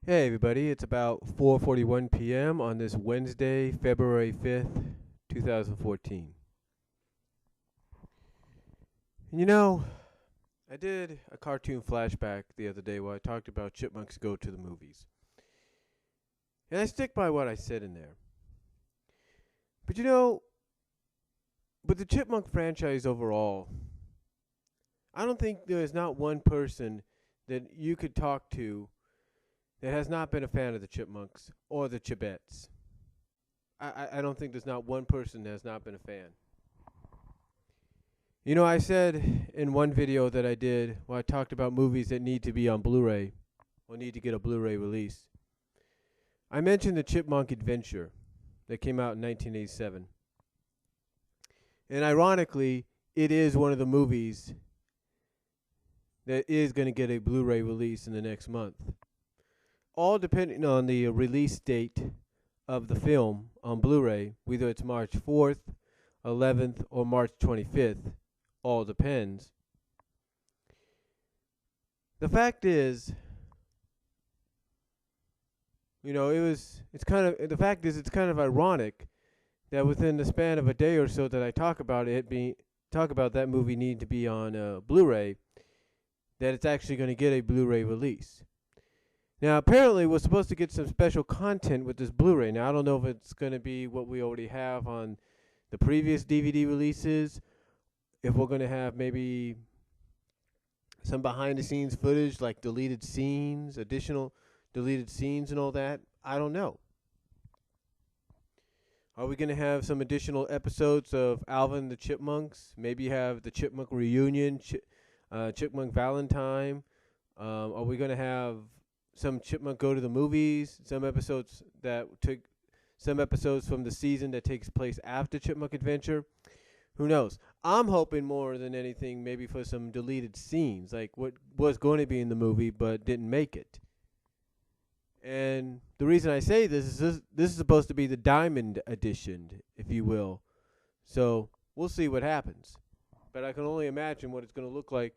Hey everybody, it's about 4:41 p.m. on this Wednesday, February 5th, 2014. And I did a cartoon flashback the other day where I talked about chipmunks go to the movies. And I stick by what I said in there. But but the chipmunk franchise overall, I don't think there is not one person that you could talk to that has not been a fan of the chipmunks or the chibettes. I don't think there's not one person that has not been a fan. I said in one video that I did where I talked about movies that need to be on Blu-ray or need to get a Blu-ray release. I mentioned the Chipmunk Adventure that came out in 1987. And ironically, it is one of the movies that is going to get a Blu-ray release in the next month. All depending on the release date of the film on Blu-ray, whether it's March 4th, 11th, or March 25th. All depends. The fact is, it's kind of ironic that within the span of a day or so that I talk about that movie need to be on Blu-ray, that it's actually going to get a Blu-ray release. Now, apparently, we're supposed to get some special content with this Blu-ray. Now, I don't know if it's going to be what we already have on the previous DVD releases, if we're going to have maybe some behind-the-scenes footage, like deleted scenes, additional deleted scenes and all that. I don't know. Are we going to have some additional episodes of Alvin the Chipmunks? Maybe have the Chipmunk Reunion, Chipmunk Valentine. Are we going to have some Chipmunk Go to the Movies? Some episodes from the season that takes place after Chipmunk Adventure? Who knows? I'm hoping more than anything maybe for some deleted scenes, like what was going to be in the movie but didn't make it. And the reason I say this is this is supposed to be the Diamond Edition, if you will. So we'll see what happens. But I can only imagine what it's going to look like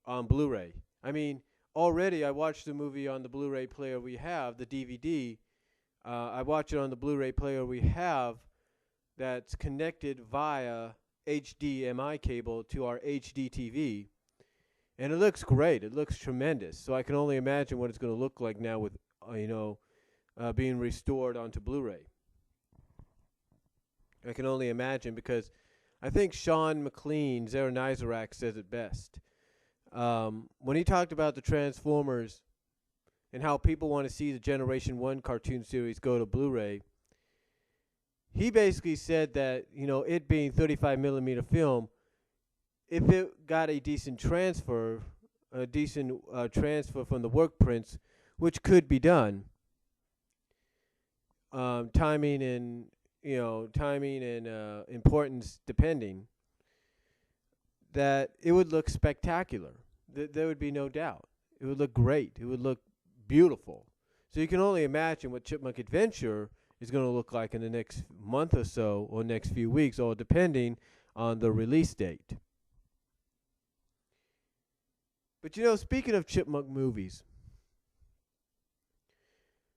on Blu-ray. I mean, already I watched the movie on the Blu-ray player we have, the DVD. I watch it on the Blu-ray player we have that's connected via HDMI cable to our HD TV. And it looks great. It looks tremendous. So I can only imagine what it's going to look like now with, being restored onto Blu-ray. I can only imagine because I think Sean McLean, Zara Nizarak, says it best. When he talked about the Transformers and how people want to see the Generation 1 cartoon series go to Blu-ray, he basically said that, it being 35 millimeter film, if it got a decent transfer from the work prints, which could be done, timing and importance depending, that it would look spectacular. There would be no doubt. It would look great. It would look beautiful. So you can only imagine what Chipmunk Adventure is going to look like in the next month or so, or next few weeks, or depending on the release date. But speaking of chipmunk movies,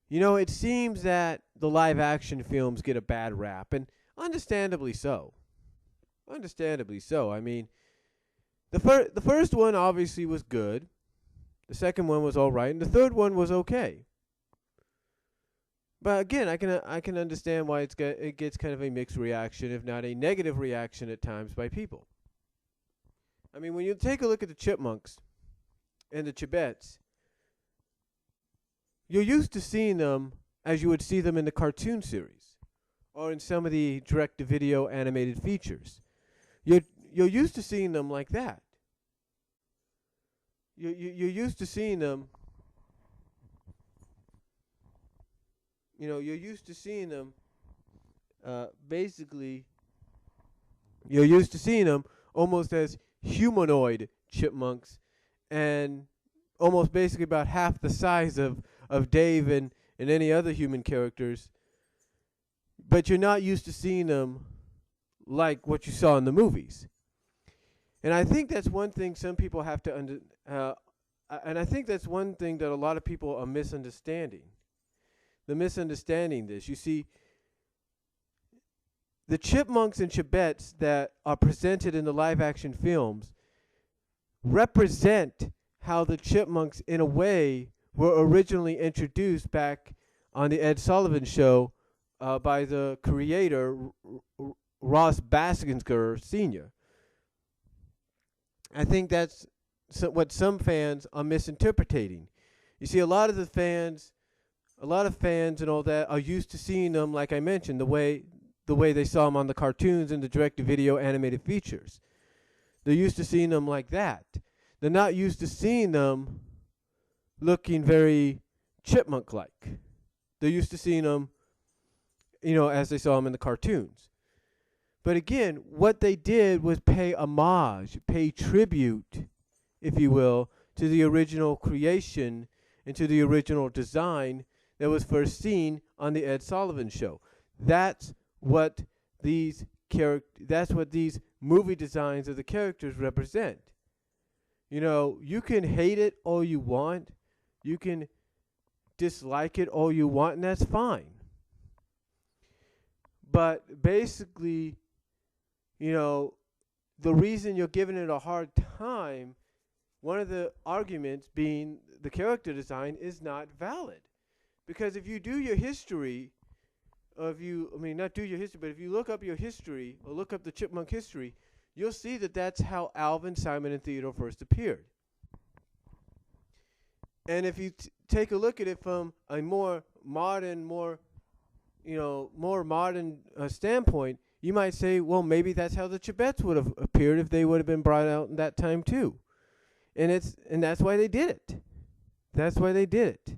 it seems that the live action films get a bad rap, and understandably so. Understandably so. I mean, the first one obviously was good. The second one was all right, and the third one was okay. But again, I can understand why it gets kind of a mixed reaction, if not a negative reaction at times by people. I mean, when you take a look at the Chipmunks and the Chibettes, you're used to seeing them as you would see them in the cartoon series or in some of the direct-to-video animated features. You're used to seeing them like that. You're used to seeing them. You're used to seeing them. Basically, you're used to seeing them almost as humanoid chipmunks, and almost basically about half the size of Dave and any other human characters. But you're not used to seeing them like what you saw in the movies. And I think that's one thing some people have to and I think that's one thing that a lot of people are misunderstanding. They're misunderstanding this. You see, the chipmunks and chipettes that are presented in the live action films represent how the chipmunks, in a way, were originally introduced back on the Ed Sullivan Show by the creator, Ross Basinsker Sr. I think that's what some fans are misinterpreting. You see, a lot of fans and all that are used to seeing them, like I mentioned, the way they saw them on the cartoons and the direct-to-video animated features. They're used to seeing them like that. They're not used to seeing them looking very chipmunk-like. They're used to seeing them, as they saw them in the cartoons. But again, what they did was pay homage, pay tribute, if you will, to the original creation and to the original design that was first seen on the Ed Sullivan Show. That's what these movie designs of the characters represent. You can hate it all you want. You can dislike it all you want, and that's fine. But basically, the reason you're giving it a hard time, one of the arguments being the character design is not valid. Because if you do your history, not do your history, but if you look up your history or look up the chipmunk history, you'll see that that's how Alvin, Simon, and Theodore first appeared. And if you take a look at it from a more modern standpoint, you might say, well, maybe that's how the chipettes would have appeared if they would have been brought out in that time too. And that's why they did it. That's why they did it.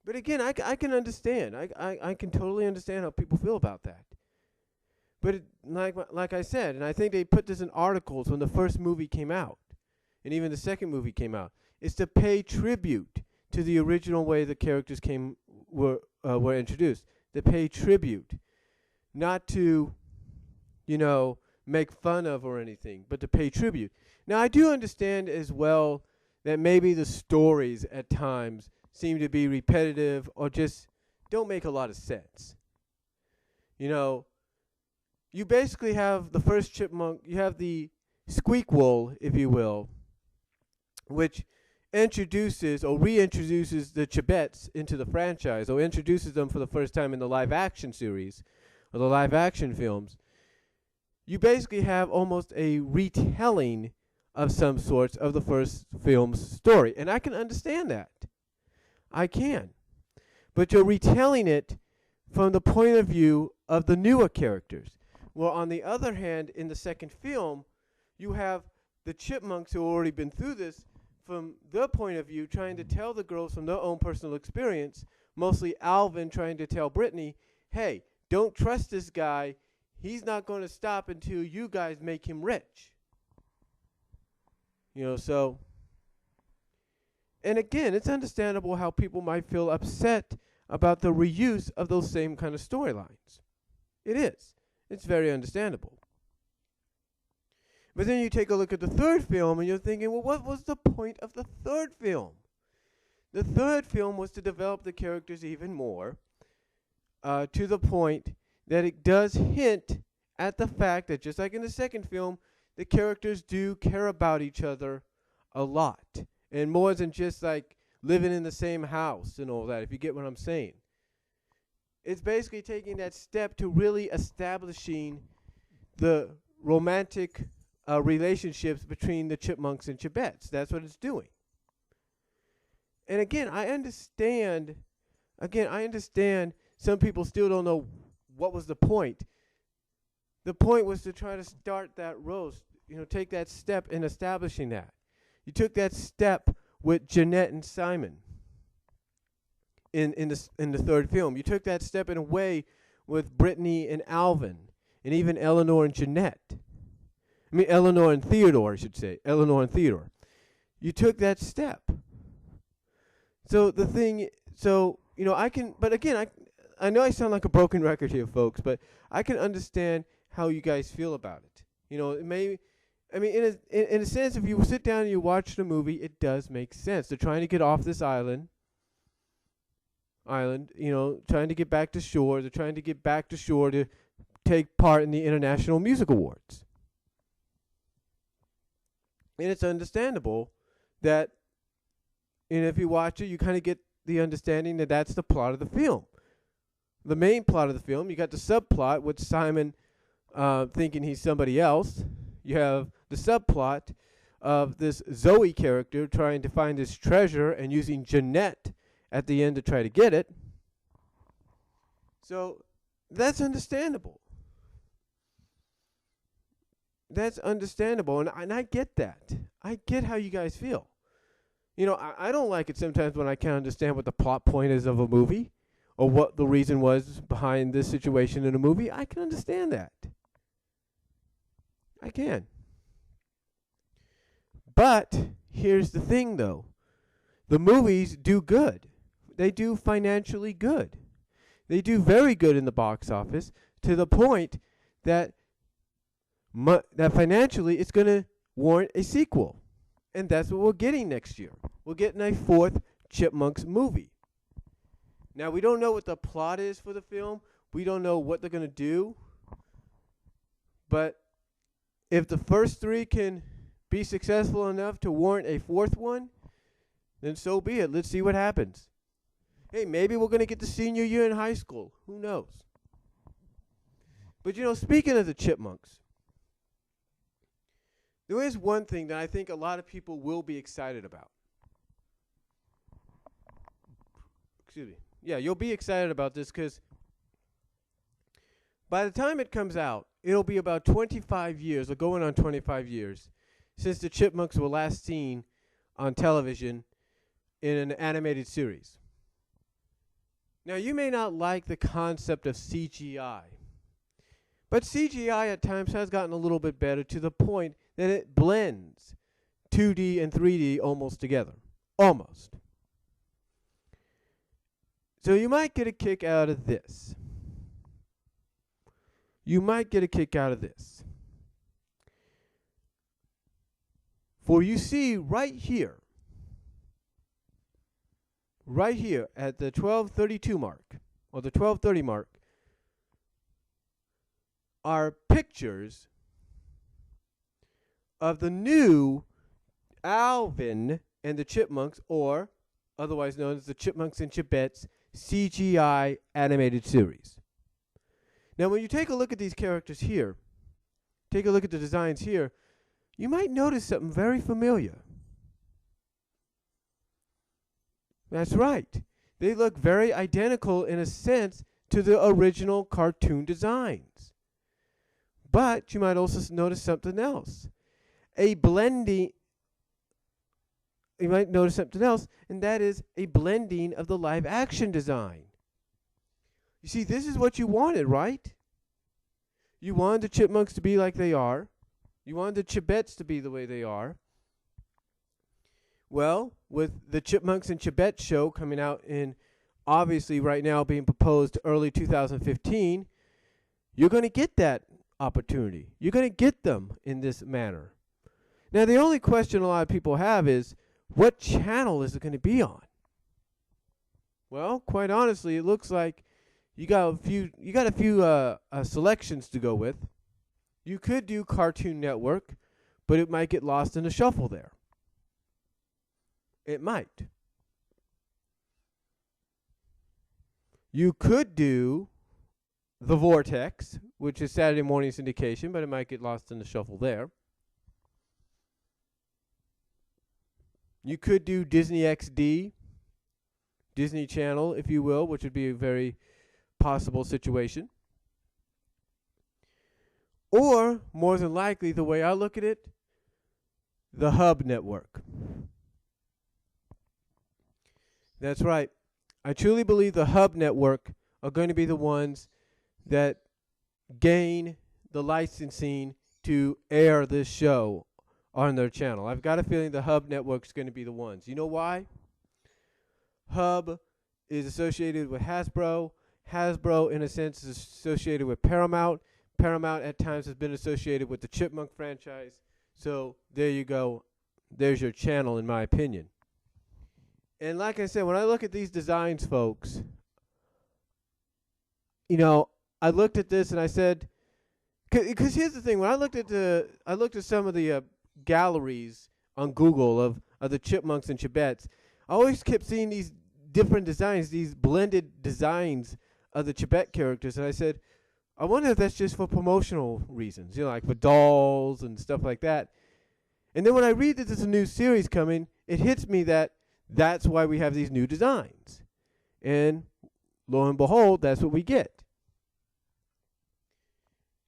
But again, I can understand. I can totally understand how people feel about that. But like I said, and I think they put this in articles when the first movie came out, and even the second movie came out, is to pay tribute to the original way the characters were introduced. To pay tribute, not to, make fun of or anything, but to pay tribute. Now, I do understand as well that maybe the stories at times seem to be repetitive or just don't make a lot of sense. You basically have the first chipmunk, you have the Squeakwool, if you will, which introduces or reintroduces the chipettes into the franchise, or introduces them for the first time in the live action series or the live action films. You basically have almost a retelling of some sorts of the first film's story. And I can understand that. I can. But you're retelling it from the point of view of the newer characters. Well, on the other hand, in the second film, you have the chipmunks who have already been through this from their point of view, trying to tell the girls from their own personal experience, mostly Alvin trying to tell Brittany, hey, don't trust this guy. He's not going to stop until you guys make him rich. And again, it's understandable how people might feel upset about the reuse of those same kind of storylines. It is. It's very understandable. But then you take a look at the third film and you're thinking, well, what was the point of the third film? The third film was to develop the characters even more, to the point that it does hint at the fact that, just like in the second film, the characters do care about each other a lot. And more than just like living in the same house and all that, if you get what I'm saying. It's basically taking that step to really establishing the romantic relationships between the chipmunks and chipettes. That's what it's doing. And again, I understand some people still don't know what was the point. The point was to try to start that roast, take that step in establishing that. You took that step with Jeanette and Simon in the third film. You took that step in a way with Brittany and Alvin, and even Eleanor and Jeanette. Eleanor and Theodore, I should say. Eleanor and Theodore. You took that step. I know I sound like a broken record here, folks, but I can understand how you guys feel about it. I mean, in a sense, if you sit down and you watch the movie, it does make sense. They're trying to get off this island, trying to get back to shore. They're trying to get back to shore to take part in the International Music Awards. And it's understandable that, if you watch it, you kind of get the understanding that that's the plot of the film. The main plot of the film, you got the subplot with Simon thinking he's somebody else. You have the subplot of this Zoe character trying to find this treasure and using Jeanette at the end to try to get it. So that's understandable. That's understandable, and I get that. I get how you guys feel. I don't like it sometimes when I can't understand what the plot point is of a movie or what the reason was behind this situation in a movie. I can understand that. I can. But here's the thing, though. The movies do good. They do financially good. They do very good in the box office to the point that that financially it's going to warrant a sequel. And that's what we're getting next year. We're getting a fourth Chipmunks movie. Now, we don't know what the plot is for the film. We don't know what they're going to do. But if the first three can be successful enough to warrant a fourth one, then so be it. Let's see what happens. Hey, maybe we're going to get the senior year in high school. Who knows? But, speaking of the Chipmunks, there is one thing that I think a lot of people will be excited about. Excuse me. Yeah, you'll be excited about this because by the time it comes out, it'll be about 25 years, or going on 25 years, since the Chipmunks were last seen on television in an animated series. Now, you may not like the concept of CGI, but CGI at times has gotten a little bit better to the point that it blends 2D and 3D almost together. Almost. So you might get a kick out of this. For you see right here at the 12:32 mark, or the 12:30 mark, are pictures of the new Alvin and the Chipmunks, or otherwise known as the Chipmunks and Chipettes CGI animated series. Now, when you take a look at these characters here, take a look at the designs here, you might notice something very familiar. That's right. They look very identical in a sense to the original cartoon designs. But you might also notice something else. You might notice something else, and that is a blending of the live action design. You see, this is what you wanted, right? You wanted the Chipmunks to be like they are. You wanted the Chipettes to be the way they are. Well, with the Chipmunks and Chipettes show coming out in, obviously right now being proposed early 2015, you're going to get that opportunity. You're going to get them in this manner. Now, the only question a lot of people have is, what channel is it going to be on? Well, quite honestly, it looks like you got a few selections to go with. You could do Cartoon Network, but it might get lost in the shuffle there. It might. You could do The Vortex, which is Saturday morning syndication, but it might get lost in the shuffle there. You could do Disney XD, Disney Channel, if you will, which would be a very possible situation. Or, more than likely, the way I look at it, the Hub Network. That's right. I truly believe the Hub Network are going to be the ones that gain the licensing to air this show on their channel. I've got a feeling the Hub Network's going to be the ones. You know why? Hub is associated with Hasbro. Hasbro, in a sense, is associated with Paramount. Paramount, at times, has been associated with the Chipmunk franchise. So there you go. There's your channel, in my opinion. And like I said, when I look at these designs, folks, I looked at this and I said, because here's the thing: when I looked at some of the galleries on Google of the chipmunks and chibettes, I always kept seeing these different designs, these blended designs of the Chibet characters, and I said, I wonder if that's just for promotional reasons, like for dolls and stuff like that. And then when I read that there's a new series coming, it hits me that that's why we have these new designs. And lo and behold, that's what we get.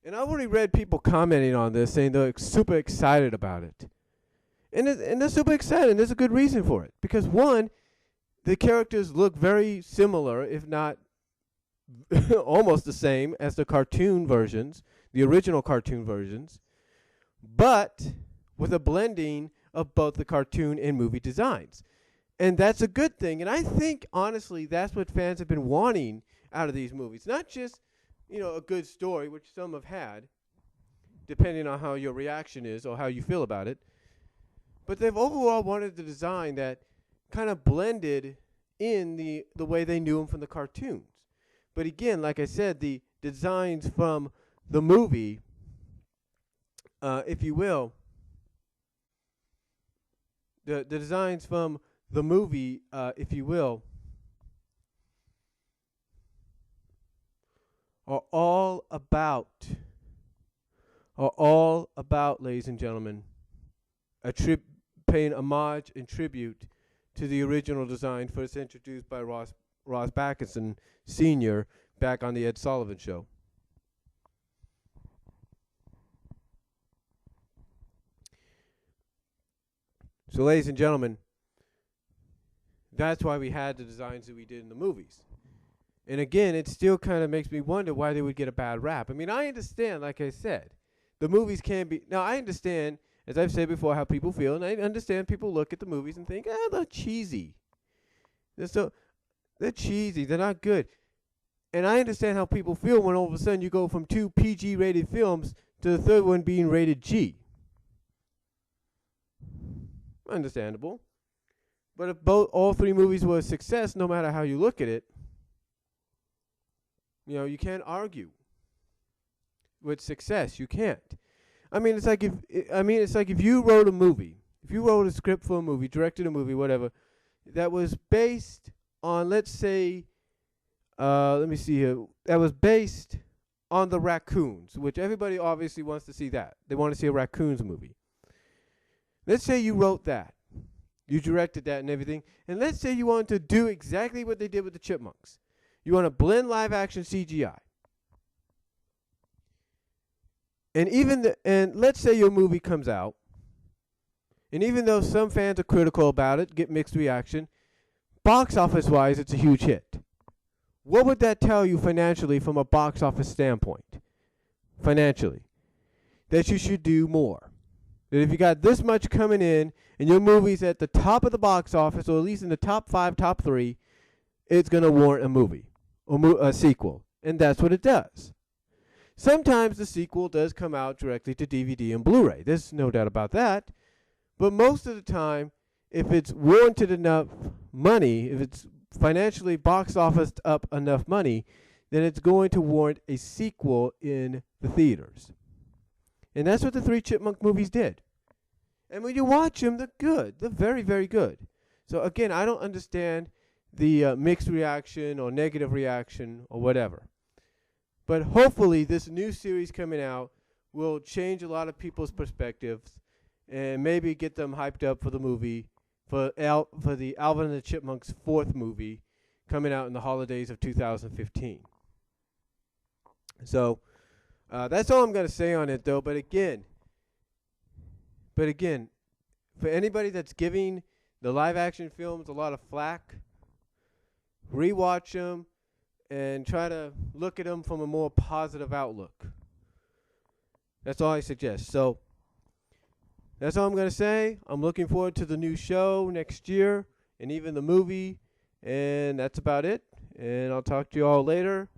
And I've already read people commenting on this, saying they're super excited about it. And they're super excited, and there's a good reason for it. Because one, the characters look very similar, if not almost the same as the cartoon versions, the original cartoon versions, but with a blending of both the cartoon and movie designs. And that's a good thing. And I think, honestly, that's what fans have been wanting out of these movies. Not just, a good story, which some have had, depending on how your reaction is or how you feel about it. But they've overall wanted the design that kind of blended in the way they knew them from the cartoons. But again, like I said, the designs from the movie, if you will, the designs from the movie, if you will, are all about, ladies and gentlemen, paying homage and tribute to the original design first introduced by Ross Backerson Sr. back on the Ed Sullivan Show. So, ladies and gentlemen, that's why we had the designs that we did in the movies. And again, it still kind of makes me wonder why they would get a bad rap. I mean, I understand, like I said, the movies can be... Now, I understand, as I've said before, how people feel, and I understand people look at the movies and think, they're cheesy. They're cheesy. They're not good. And I understand how people feel when all of a sudden you go from 2 PG-rated films to the third one being rated G. Understandable. But if all 3 movies were a success, no matter how you look at it, you can't argue with success. You can't. I mean, it's like if you wrote a movie, if you wrote a script for a movie, directed a movie, whatever, that was based on, let's say, let me see here, that was based on the raccoons, which everybody obviously wants to see that. They want to see a raccoons movie. Let's say you wrote that. You directed that and everything. And let's say you wanted to do exactly what they did with the Chipmunks. You want to blend live action CGI. And let's say your movie comes out, and even though some fans are critical about it, get mixed reaction, box office wise, it's a huge hit. What would that tell you financially from a box office standpoint? Financially, that you should do more. That if you got this much coming in, and your movie's at the top of the box office, or at least in the top 5, top 3, it's going to warrant a movie, or a sequel. And that's what it does. Sometimes the sequel does come out directly to DVD and Blu-ray. There's no doubt about that. But most of the time, if it's warranted enough money, if it's financially box officed up enough money, then it's going to warrant a sequel in the theaters. And that's what the 3 Chipmunk movies did. And when you watch them, they're good. They're very, very good. So again, I don't understand the mixed reaction or negative reaction or whatever. But hopefully this new series coming out will change a lot of people's perspectives and maybe get them hyped up for the movie, for the Alvin and the Chipmunks 4th movie coming out in the holidays of 2015. So that's all I'm going to say on it, though. But again, for anybody that's giving the live action films a lot of flack, rewatch them and try to look at them from a more positive outlook. That's all I suggest. So that's all I'm going to say. I'm looking forward to the new show next year and even the movie. And that's about it. And I'll talk to you all later.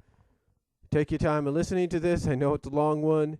Take your time in listening to this. I know it's a long one.